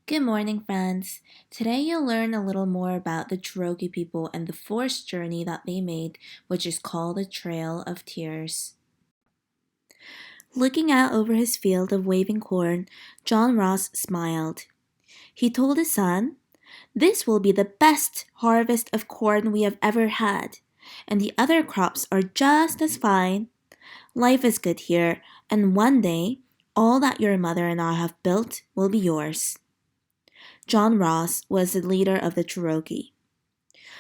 Good morning, friends. Today you'll learn a little more about the Cherokee people and the forced journey that they made, which is called the Trail of Tears. Looking out over his field of waving corn, John Ross smiled. He told his son, "This will be the best harvest of corn we have ever had, and the other crops are just as fine. Life is good here, and one day all that your mother and I have built will be yours." John Ross was the leader of the Cherokee.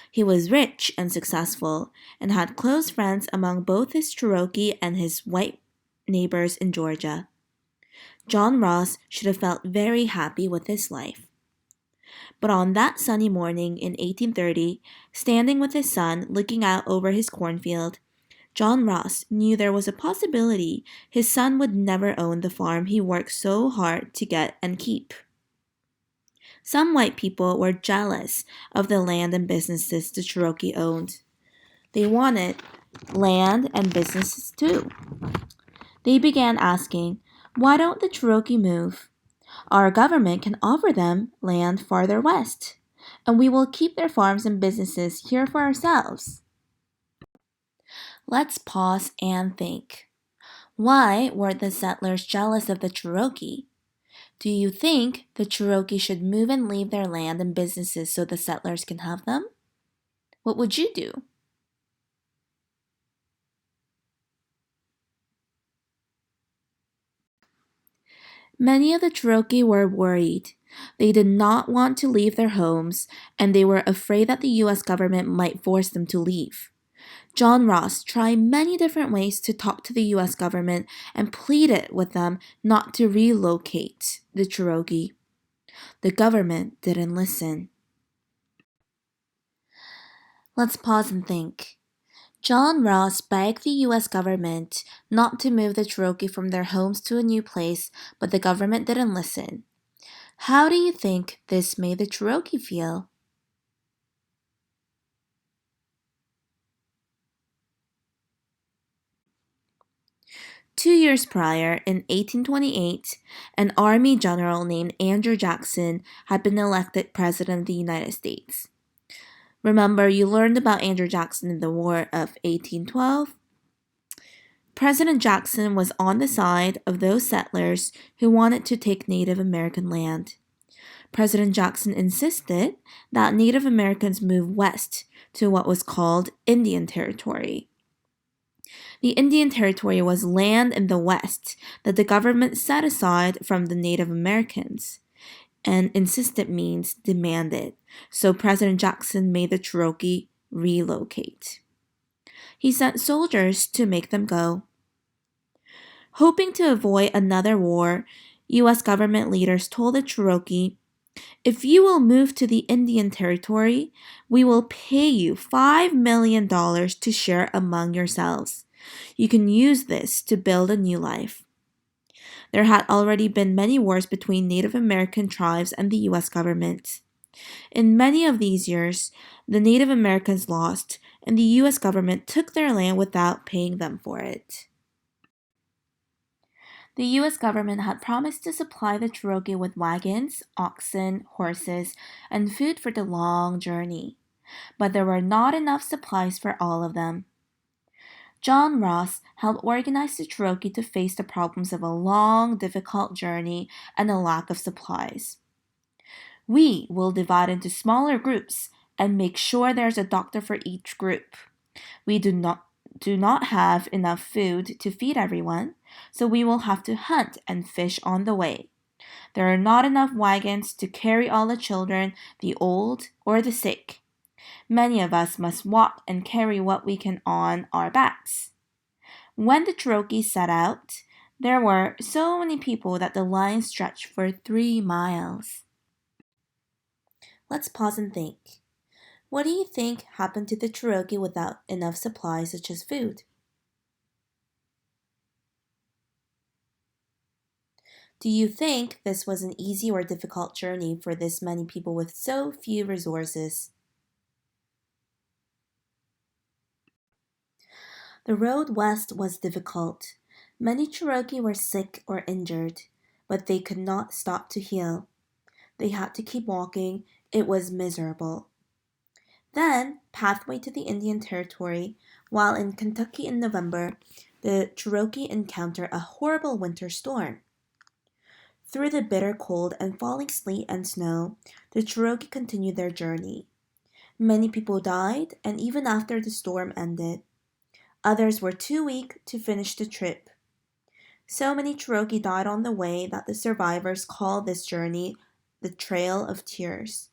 He was rich and successful and had close friends among both his Cherokee and his white neighbors in Georgia. John Ross should have felt very happy with his life. But on that sunny morning in 1830, standing with his son looking out over his cornfield, John Ross knew there was a possibility his son would never own the farm he worked so hard to get and keep. Some white people were jealous of the land and businesses the Cherokee owned. They wanted land and businesses too. They began asking, "Why don't the Cherokee move? Our government can offer them land farther west, and we will keep their farms and businesses here for ourselves." Let's pause and think. Why were the settlers jealous of the Cherokee? Do you think the Cherokee should move and leave their land and businesses so the settlers can have them? What would you do? Many of the Cherokee were worried. They did not want to leave their homes, and they were afraid that the U.S. government might force them to leave. John Ross tried many different ways to talk to the U.S. government and pleaded with them not to relocate the Cherokee. The government didn't listen. Let's pause and think. John Ross begged the U.S. government not to move the Cherokee from their homes to a new place, but the government didn't listen. How do you think this made the Cherokee feel? 2 years prior, in 1828, an army general named Andrew Jackson had been elected President of the United States. Remember, you learned about Andrew Jackson in the War of 1812? President Jackson was on the side of those settlers who wanted to take Native American land. President Jackson insisted that Native Americans move west to what was called Indian Territory. The Indian Territory was land in the west that the government set aside from the Native Americans. And insisted means demanded, so President Jackson made the Cherokee relocate. He sent soldiers to make them go. Hoping to avoid another war, U.S. government leaders told the Cherokee, "If you will move to the Indian Territory, we will pay you $5 million to share among yourselves. You can use this to build a new life." There had already been many wars between Native American tribes and the U.S. government. In many of these years, the Native Americans lost, and the U.S. government took their land without paying them for it. The U.S. government had promised to supply the Cherokee with wagons, oxen, horses, and food for the long journey, but there were not enough supplies for all of them. John Ross helped organize the Cherokee to face the problems of a long, difficult journey and a lack of supplies. "We will divide into smaller groups and make sure there's a doctor for each group. We do not have enough food to feed everyone, so we will have to hunt and fish on the way. There are not enough wagons to carry all the children, the old, or the sick. Many of us must walk and carry what we can on our backs." When the Cherokee set out, there were so many people that the line stretched for 3 miles. Let's pause and think. What do you think happened to the Cherokee without enough supplies such as food? Do you think this was an easy or difficult journey for this many people with so few resources? The road west was difficult. Many Cherokee were sick or injured, but they could not stop to heal. They had to keep walking. It was miserable. Then, pathway to the Indian Territory, while in Kentucky in November, the Cherokee encounter a horrible winter storm. Through the bitter cold and falling sleet and snow, the Cherokee continued their journey. Many people died, and even after the storm ended, others were too weak to finish the trip. So many Cherokee died on the way that the survivors call this journey the Trail of Tears,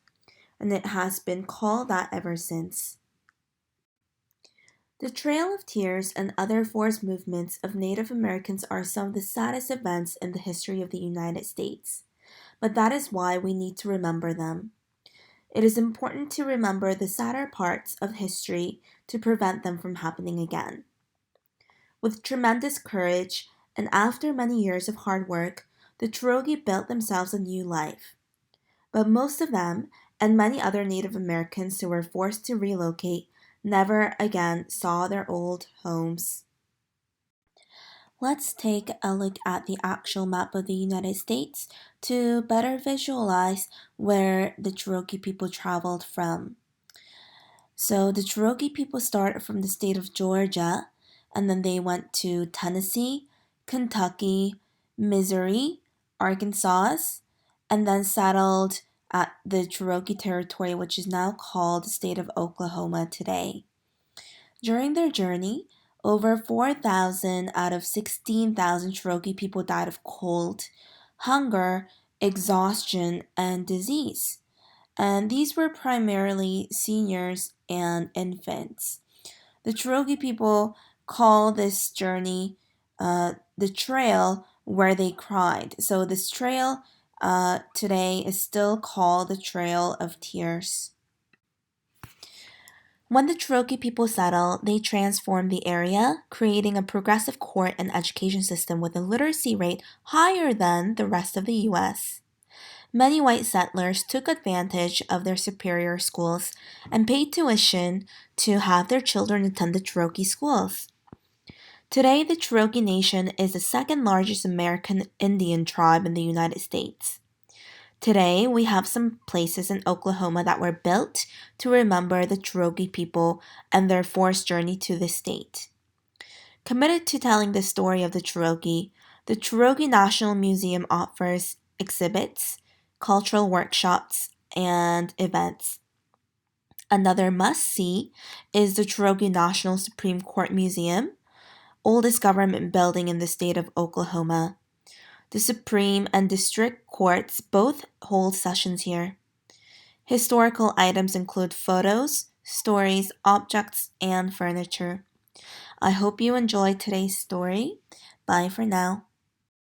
and it has been called that ever since. The Trail of Tears and other forced movements of Native Americans are some of the saddest events in the history of the United States, but that is why we need to remember them. It is important to remember the sadder parts of history to prevent them from happening again. With tremendous courage and after many years of hard work, the Cherokee built themselves a new life. But most of them, and many other Native Americans who were forced to relocate, never again saw their old homes. Let's take a look at the actual map of the United States to better visualize where the Cherokee people traveled from. So the Cherokee people started from the state of Georgia, and then they went to Tennessee, Kentucky, Missouri, Arkansas, and then settled at the Cherokee Territory, which is now called the state of Oklahoma today. During their journey, over 4,000 out of 16,000 Cherokee people died of cold, hunger, exhaustion, and disease. And these were primarily seniors and infants. The Cherokee people call this journey the trail where they cried. So this trail today is still called the Trail of Tears. When the Cherokee people settled, they transformed the area, creating a progressive court and education system with a literacy rate higher than the rest of the U.S. Many white settlers took advantage of their superior schools and paid tuition to have their children attend the Cherokee schools. Today, the Cherokee Nation is the second largest American Indian tribe in the United States. Today, we have some places in Oklahoma that were built to remember the Cherokee people and their forced journey to the state. Committed to telling the story of the Cherokee National Museum offers exhibits, cultural workshops, and events. Another must-see is the Cherokee National Supreme Court Museum, oldest government building in the state of Oklahoma. The Supreme and District Courts both hold sessions here. Historical items include photos, stories, objects, and furniture. I hope you enjoyed today's story. Bye for now.